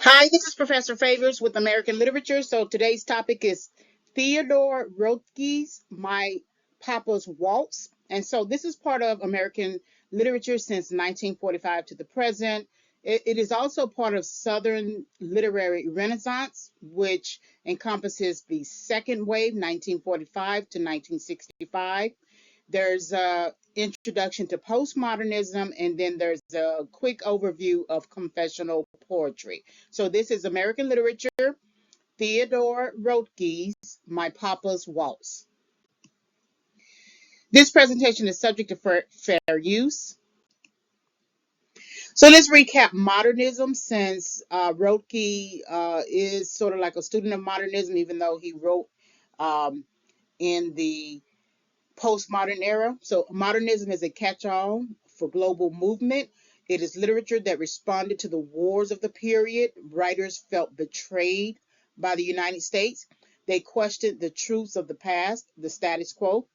Hi, this is Professor Favors with American Literature. So today's topic is Theodore Roethke's My Papa's Waltz. And so this is part of American literature since 1945 to the present. It is also part of Southern literary renaissance, which encompasses the second wave, 1945 to 1965. There's a introduction to postmodernism, and then there's a quick overview of confessional poetry. So this is American literature, Theodore Roethke's My Papa's Waltz. This presentation is subject to fair use. So let's recap modernism, since Roethke is sort of like a student of modernism, even though he wrote um, in the postmodern era. So modernism is a catch-all for global movement. It is literature that responded to the wars of the period. Writers felt betrayed by the United States. They questioned the truths of the past, the status quo.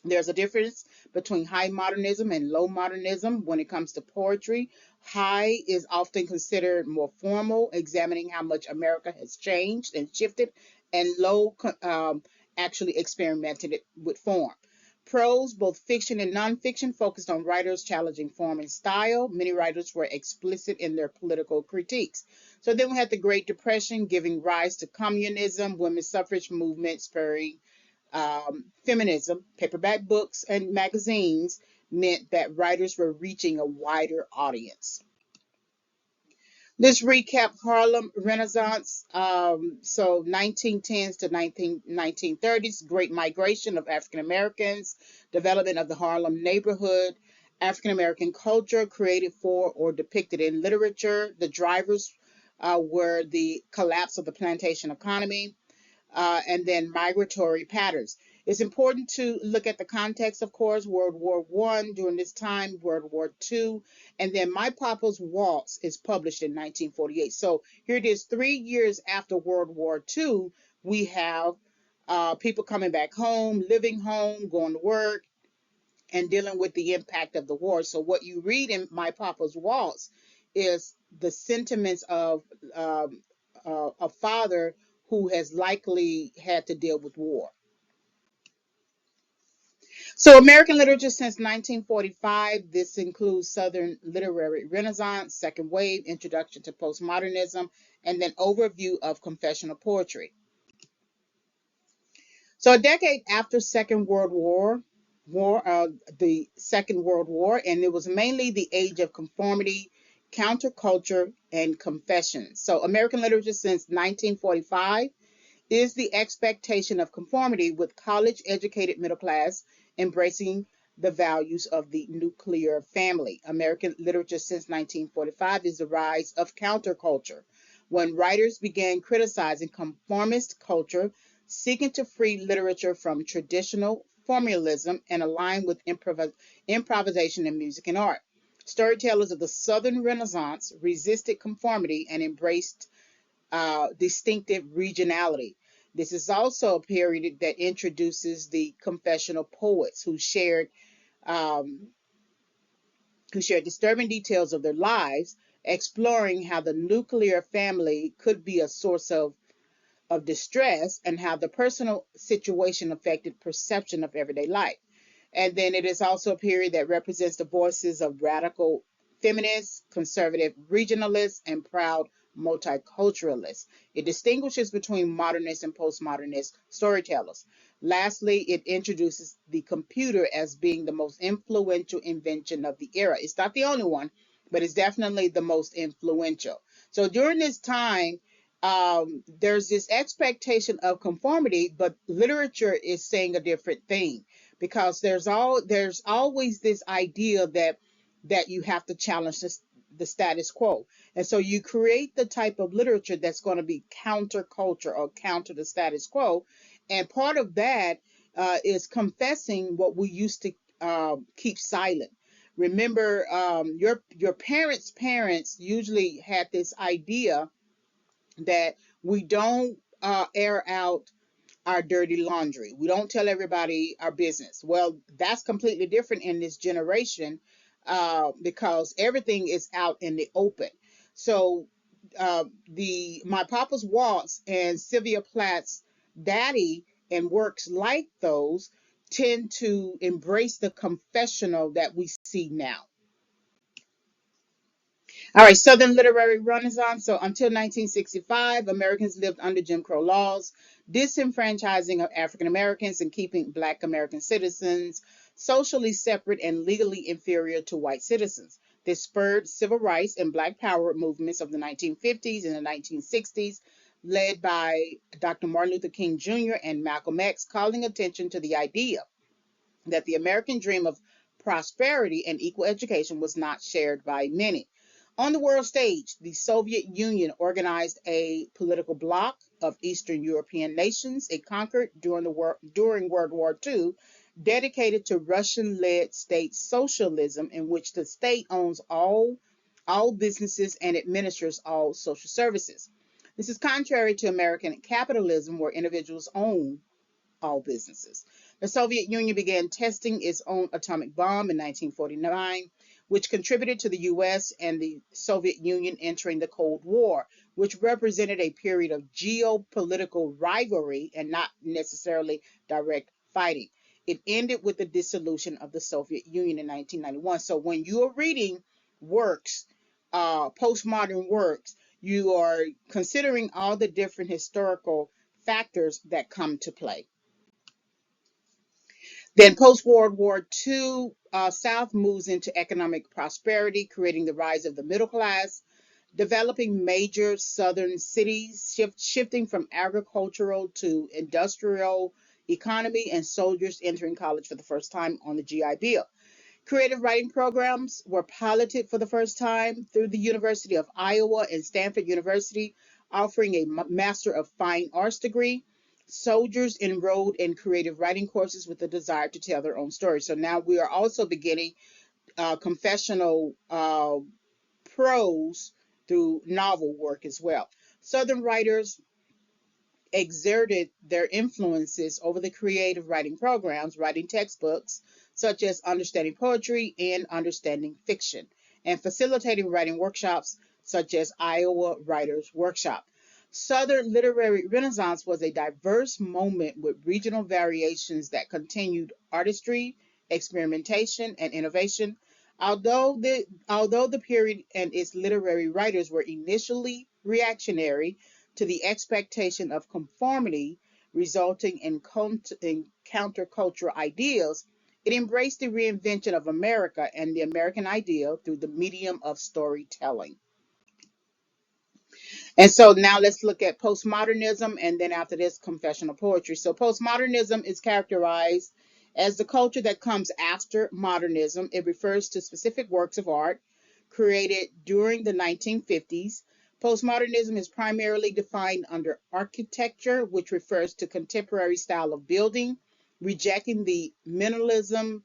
There's a difference between high modernism and low modernism when it comes to poetry. High is often considered more formal, examining how much America has changed and shifted, and low actually experimented with form. Prose, both fiction and nonfiction, focused on writers challenging form and style. Many writers were explicit in their political critiques. So then we had the Great Depression, giving rise to communism, women's suffrage movement, spurring feminism. Paperback books and magazines meant that writers were reaching a wider audience. Let's recap Harlem Renaissance. So 1910s to 1930s, Great Migration of African Americans, development of the Harlem neighborhood, African American culture created for or depicted in literature. The drivers were the collapse of the plantation economy, and then migratory patterns. It's important to look at the context, of course. World War I during this time, World War II, and then My Papa's Waltz is published in 1948. So here it is, 3 years after World War II. We have people coming back home, living home, going to work, and dealing with the impact of the war. So what you read in My Papa's Waltz is the sentiments of a father who has likely had to deal with war. So American literature since 1945, this includes Southern literary renaissance, second wave, introduction to postmodernism, and then overview of confessional poetry. So a decade after the Second World War, and it was mainly the age of conformity, counterculture, and confession. So American literature since 1945 is the expectation of conformity, with college educated middle class embracing the values of the nuclear family. American literature since 1945 is the rise of counterculture, when writers began criticizing conformist culture, seeking to free literature from traditional formalism and align with improvisation in music and art. Storytellers of the Southern Renaissance resisted conformity and embraced distinctive regionality. This is also a period that introduces the confessional poets um, who shared disturbing details of their lives, exploring how the nuclear family could be a source of distress and how the personal situation affected perception of everyday life. And then it is also a period that represents the voices of radical feminists, conservative regionalists, and proud multiculturalists. It distinguishes between modernist and postmodernist storytellers. Lastly, it introduces the computer as being the most influential invention of the era. It's not the only one, but it's definitely the most influential. So during this time, there's this expectation of conformity, but literature is saying a different thing, because there's always this idea that you have to challenge the status quo, and so you create the type of literature that's going to be counterculture or counter the status quo, and part of that is confessing what we used to keep silent. Remember, your parents usually had this idea that we don't air out our dirty laundry. We don't tell everybody our business. Well, that's completely different in this generation, because everything is out in the open. So My Papa's Waltz and Sylvia Plath's Daddy and works like those tend to embrace the confessional that we see now. All right, Southern Literary Renaissance. So until 1965, Americans lived under Jim Crow laws, disenfranchising of African Americans and keeping Black American citizens socially separate and legally inferior to white citizens. This spurred civil rights and Black power movements of the 1950s and the 1960s, led by Dr. Martin Luther King Jr. and Malcolm X, calling attention to the idea that the American dream of prosperity and equal education was not shared by many. On the world stage, the Soviet Union organized a political bloc of Eastern European nations it conquered during World War II, dedicated to Russian-led state socialism, in which the state owns all businesses and administers all social services. This is contrary to American capitalism, where individuals own all businesses. The Soviet Union began testing its own atomic bomb in 1949, which contributed to the US and the Soviet Union entering the Cold War, which represented a period of geopolitical rivalry and not necessarily direct fighting. It ended with the dissolution of the Soviet Union in 1991. So when you are reading works, postmodern works, you are considering all the different historical factors that come to play. Then post-World War II, South moves into economic prosperity, creating the rise of the middle class, developing major southern cities, shifting from agricultural to industrial economy, and soldiers entering college for the first time on the GI Bill. Creative writing programs were piloted for the first time through the University of Iowa and Stanford University, offering a Master of Fine Arts degree. Soldiers enrolled in creative writing courses with the desire to tell their own stories. So now we are also beginning confessional prose through novel work as well. Southern writers exerted their influences over the creative writing programs, writing textbooks such as Understanding Poetry and Understanding Fiction, and facilitating writing workshops such as Iowa Writers Workshop. Southern Literary Renaissance was a diverse moment with regional variations that continued artistry, experimentation, and innovation. Although the period and its literary writers were initially reactionary to the expectation of conformity resulting in countercultural ideals, it embraced the reinvention of America and the American ideal through the medium of storytelling. And so now let's look at postmodernism, and then after this, confessional poetry. So postmodernism is characterized as the culture that comes after modernism. It refers to specific works of art created during the 1950s. Postmodernism is primarily defined under architecture, which refers to contemporary style of building, rejecting the minimalism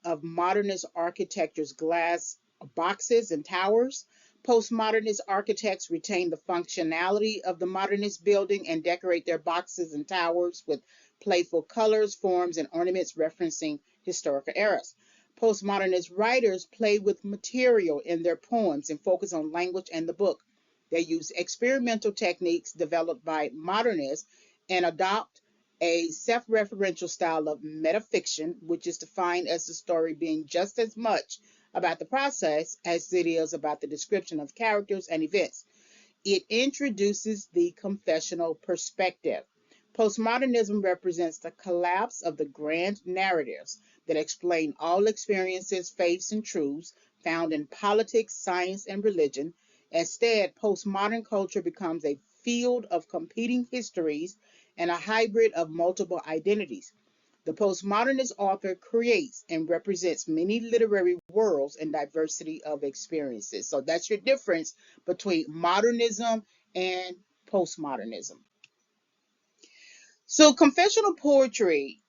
of modernist architecture's glass boxes and towers. Postmodernist architects retain the functionality of the modernist building and decorate their boxes and towers with playful colors, forms, and ornaments referencing historical eras. Postmodernist writers play with material in their poems and focus on language and the book. They use experimental techniques developed by modernists and adopt a self-referential style of metafiction, which is defined as the story being just as much about the process as it is about the description of characters and events. It introduces the confessional perspective. Postmodernism represents the collapse of the grand narratives that explain all experiences, faiths, and truths found in politics, science, and religion. Instead, postmodern culture becomes a field of competing histories and a hybrid of multiple identities. The postmodernist author creates and represents many literary worlds and diversity of experiences. So that's your difference between modernism and postmodernism. So confessional poetry,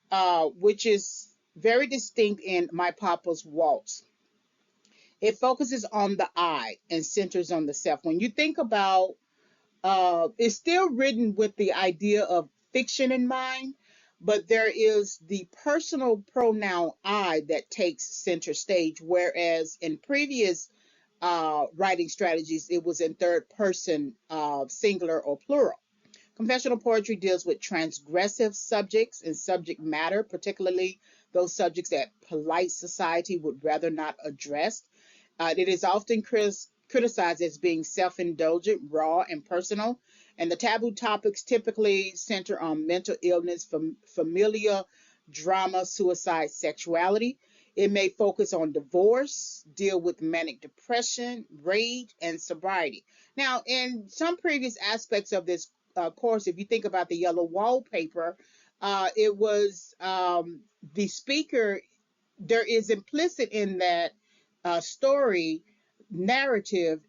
which is very distinct in My Papa's Waltz, it focuses on the I and centers on the self. When you think about, it's still written with the idea of fiction in mind, but there is the personal pronoun I that takes center stage, whereas in previous writing strategies, it was in third person, singular or plural. Confessional poetry deals with transgressive subjects and subject matter, particularly those subjects that polite society would rather not address. It is often criticized as being self indulgent, raw, and personal. And the taboo topics typically center on mental illness, familial drama, suicide, sexuality. It may focus on divorce, deal with manic depression, rage, and sobriety. Now, in some previous aspects of this course, if you think about the yellow wallpaper, it was the speaker, there is implicit in that story narrative,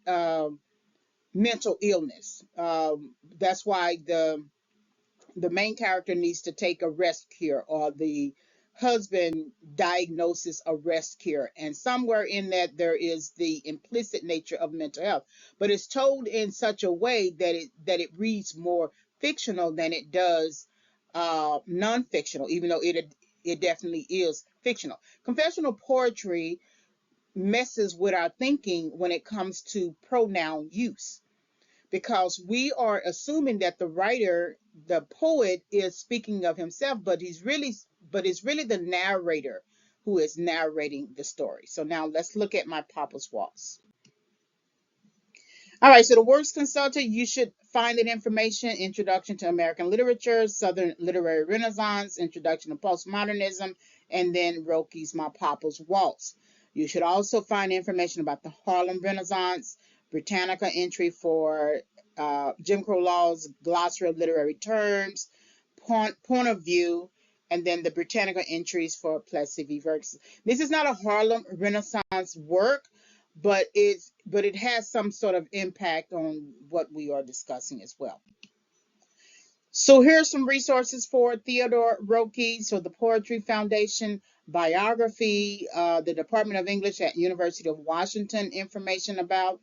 mental illness. That's why the main character needs to take a rest cure, or the husband diagnoses a rest cure, and somewhere in that there is the implicit nature of mental health, but it's told in such a way that it reads more fictional than it does non-fictional, even though it definitely is fictional. Confessional poetry messes with our thinking when it comes to pronoun use, because we are assuming that the writer, the poet, is speaking of himself, but it's really the narrator who is narrating the story. So now let's look at my Papa's Waltz. All right, so the works consulted, you should find that information: Introduction to American Literature, Southern Literary Renaissance, Introduction to Postmodernism, and then Roethke's My Papa's Waltz. You should also find information about the Harlem Renaissance, Britannica entry for Jim Crow laws, glossary of literary terms, point of view, and then the Britannica entries for Plessy v. Ferguson. This is not a Harlem Renaissance work, but it has some sort of impact on what we are discussing as well. So here's some resources for Theodore Roethke. So the Poetry Foundation biography, the Department of English at University of Washington, information about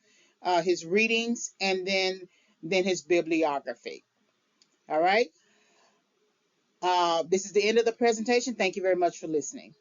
his readings, and then his bibliography. All right. This is the end of the presentation. Thank you very much for listening.